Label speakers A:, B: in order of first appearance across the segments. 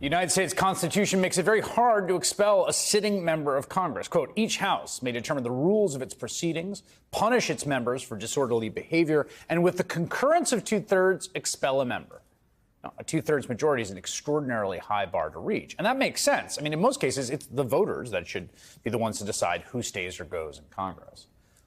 A: The United States Constitution makes it very hard to expel a sitting member of Congress. Quote, each house may determine the rules of its proceedings, punish its members for disorderly behavior, and with the concurrence of two-thirds, expel a member. Now, a two-thirds majority is an extraordinarily high bar to reach. And that makes sense. I mean, in most cases, it's the voters that should be the ones to decide who stays or goes in Congress.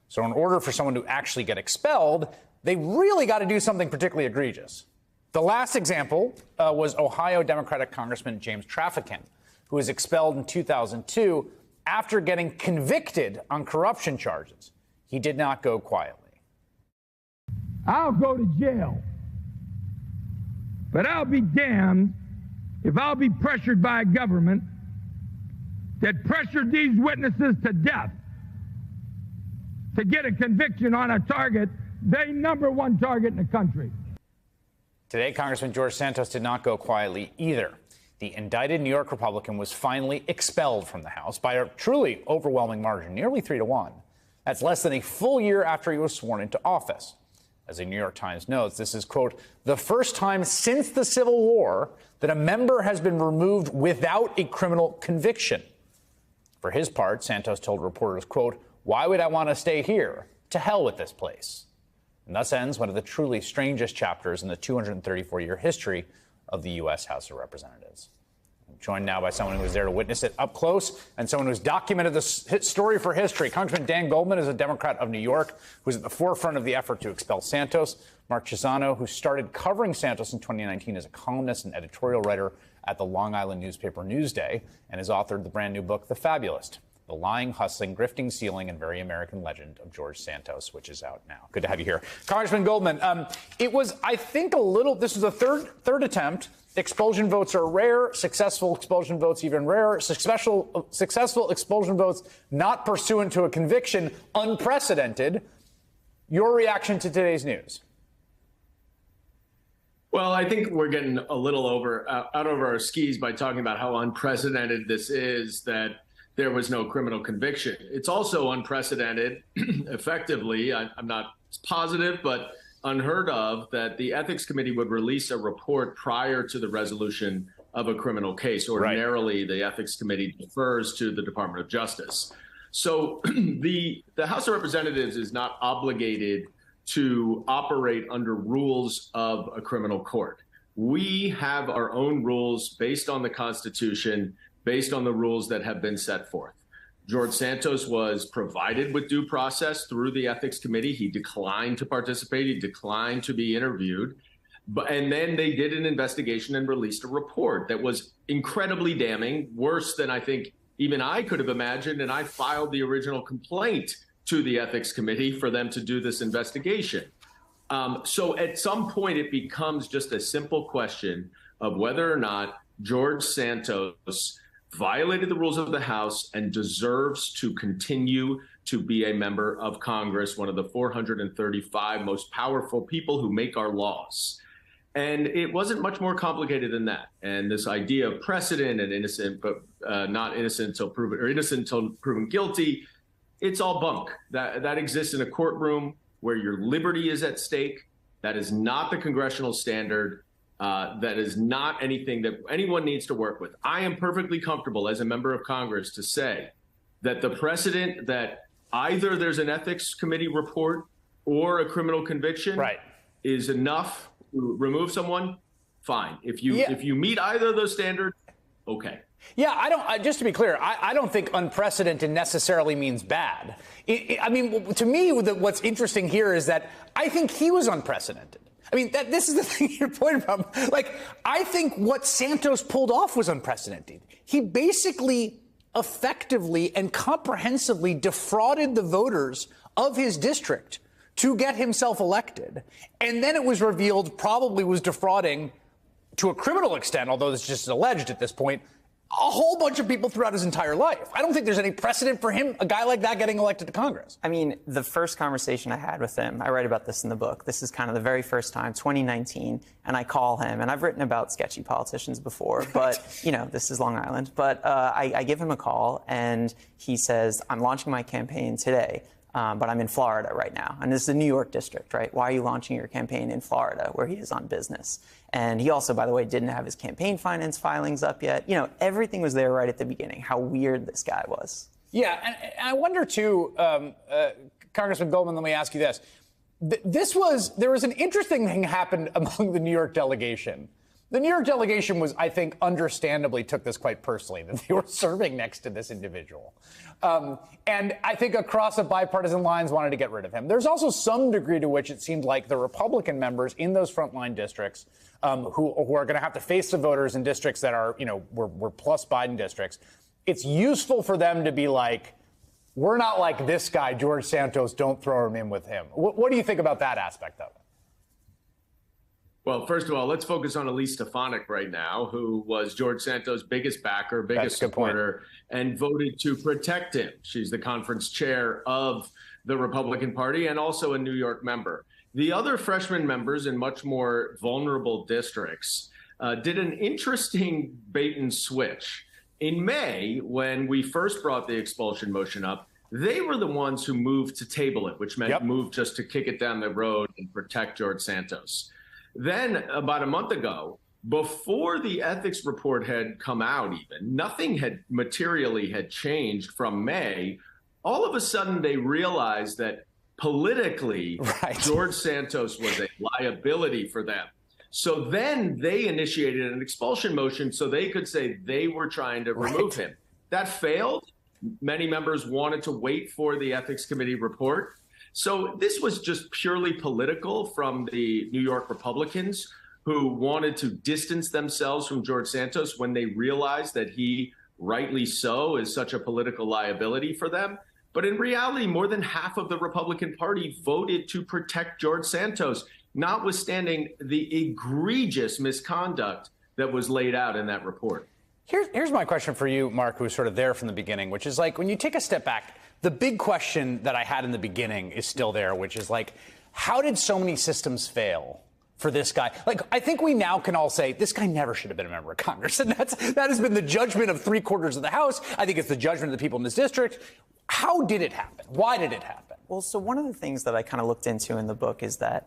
A: So in order for someone to actually get expelled, they really got to do something particularly egregious. The last example was Ohio Democratic Congressman James Traficant, who was expelled in 2002 after getting convicted on corruption charges. He did not go quietly.
B: I'll go to jail, but I'll be damned if I'll be pressured by a government that pressured these witnesses to death to get a conviction on a target, the number one target in the country.
A: Today, Congressman George Santos did not go quietly either. The indicted New York Republican was finally expelled from the House by a truly overwhelming margin, nearly 3-1. That's less than a full year after he was sworn into office. As the New York Times notes, this is, quote, the first time since the Civil War that a member has been removed without a criminal conviction. For his part, Santos told reporters, quote, why would I want to stay here? To hell with this place. And thus ends one of the truly strangest chapters in the 234-year history of the U.S. House of Representatives. I'm joined now by someone who was there to witness it up close and someone who's documented this story for history. Congressman Dan Goldman is a Democrat of New York who's at the forefront of the effort to expel Santos. Mark Chisano, who started covering Santos in 2019 as a columnist and editorial writer at the Long Island newspaper Newsday, and has authored the brand new book, The Fabulist: The Lying, Hustling, Grifting, Stealing, and Very American Legend of George Santos, which is out now. Good to have you here. Congressman Goldman, it was, I think, this was the third attempt. Expulsion votes are rare. Successful expulsion votes even rarer. Successful expulsion votes not pursuant to a conviction, unprecedented. Your reaction to today's news?
C: Well, I think we're getting a little out over our skis by talking about how unprecedented this is, that there was no criminal conviction. It's also unprecedented, effectively, I'm not positive, but unheard of, that the Ethics Committee would release a report prior to the resolution of a criminal case. Ordinarily, the Ethics Committee defers to the Department of Justice. So the House of Representatives is not obligated to operate under rules of a criminal court. We have our own rules based on the Constitution, based on the rules that have been set forth. George Santos was provided with due process through the Ethics Committee. He declined to participate. He declined to be interviewed. And then they did an investigation and released a report that was incredibly damning, worse than I think even I could have imagined. And I filed the original complaint to the Ethics Committee for them to do this investigation. So at some point, it becomes just a simple question of whether or not George Santos violated the rules of the House and deserves to continue to be a member of Congress, one of the 435 most powerful people who make our laws. And it wasn't much more complicated than that. And this idea of precedent and innocent, but not innocent until proven, or innocent until proven guilty, it's all bunk. That exists in a courtroom where your liberty is at stake. That is not the congressional standard. That is not anything that anyone needs to work with. I am perfectly comfortable as a member of Congress to say that the precedent that either there's an Ethics Committee report or a criminal conviction is enough to remove someone, fine. If you meet either of those standards, okay.
A: Yeah, just to be clear, I don't think unprecedented necessarily means bad. I mean, to me, what's interesting here is that I think he was unprecedented. I mean, this is the thing you're pointing about. Like, I think what Santos pulled off was unprecedented. He basically effectively and comprehensively defrauded the voters of his district to get himself elected. And then it was revealed probably was defrauding to a criminal extent, although it's just alleged at this point, a whole bunch of people throughout his entire life. I don't think there's any precedent for him, a guy like that, getting elected to Congress.
D: I mean, the first conversation I had with him, I write about this in the book. This is kind of the very first time, 2019, and I call him, and I've written about sketchy politicians before, but, you know, this is Long Island. But I give him a call, and he says, I'm launching my campaign today. but I'm in Florida right now. And this is the New York district, right? Why are you launching your campaign in Florida, where he is on business? And he also, by the way, didn't have his campaign finance filings up yet. You know, everything was there right at the beginning, how weird this guy was.
A: Yeah, and I wonder, too, Congressman Goldman, let me ask you this. There was an interesting thing happened among the New York delegation. The New York delegation was, I think, understandably took this quite personally, that they were serving next to this individual. And I think across the bipartisan lines wanted to get rid of him. There's also some degree to which it seemed like the Republican members in those frontline districts who are going to have to face the voters in districts that are, were plus Biden districts. It's useful for them to be like, we're not like this guy, George Santos, don't throw him in with him. What do you think about that aspect of it?
C: Well, first of all, let's focus on Elise Stefanik right now, who was George Santos' biggest backer, biggest supporter, and voted to protect him. She's the conference chair of the Republican Party and also a New York member. The other freshman members in much more vulnerable districts did an interesting bait and switch. In May, when we first brought the expulsion motion up, they were the ones who moved to table it, which meant move just to kick it down the road and protect George Santos. Then about a month ago, before the ethics report had come out even, nothing had materially had changed from May. All of a sudden, they realized that politically, George Santos was a liability for them. So then they initiated an expulsion motion so they could say they were trying to remove him. That failed. Many members wanted to wait for the ethics committee report. So this was just purely political from the New York Republicans who wanted to distance themselves from George Santos when they realized that he, rightly so, is such a political liability for them. But in reality, more than half of the Republican Party voted to protect George Santos, notwithstanding the egregious misconduct that was laid out in that report.
A: Here's my question for you, Mark, who was sort of there from the beginning, which is like, when you take a step back, the big question that I had in the beginning is still there, which is like, how did so many systems fail for this guy? Like, I think we now can all say this guy never should have been a member of Congress. And that has been the judgment of 3/4 of the House. I think it's the judgment of the people in this district. How did it happen? Why did it happen?
D: Well, so one of the things that I kind of looked into in the book is the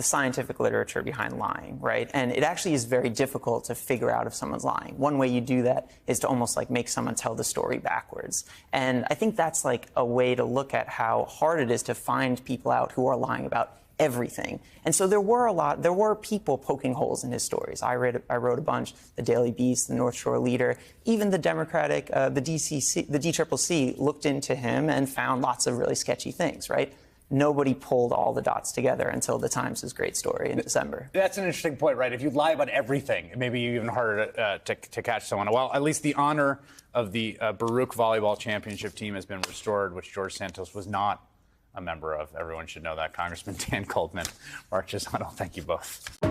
D: scientific literature behind lying, right? And it actually is very difficult to figure out if someone's lying. One way you do that is to almost like make someone tell the story backwards. And I think that's like a way to look at how hard it is to find people out who are lying about everything. And so there were people poking holes in his stories. I wrote a bunch, the Daily Beast, the North Shore Leader, even the Democratic, the DCCC looked into him and found lots of really sketchy things, right? Nobody pulled all the dots together until the Times' great story in December.
A: That's an interesting point, right? If you lie about everything, it may be even harder to catch someone. Well, at least the honor of the Baruch Volleyball Championship team has been restored, which George Santos was not a member of. Everyone should know that. Congressman Dan Goldman, Mark Chisano, thank you both.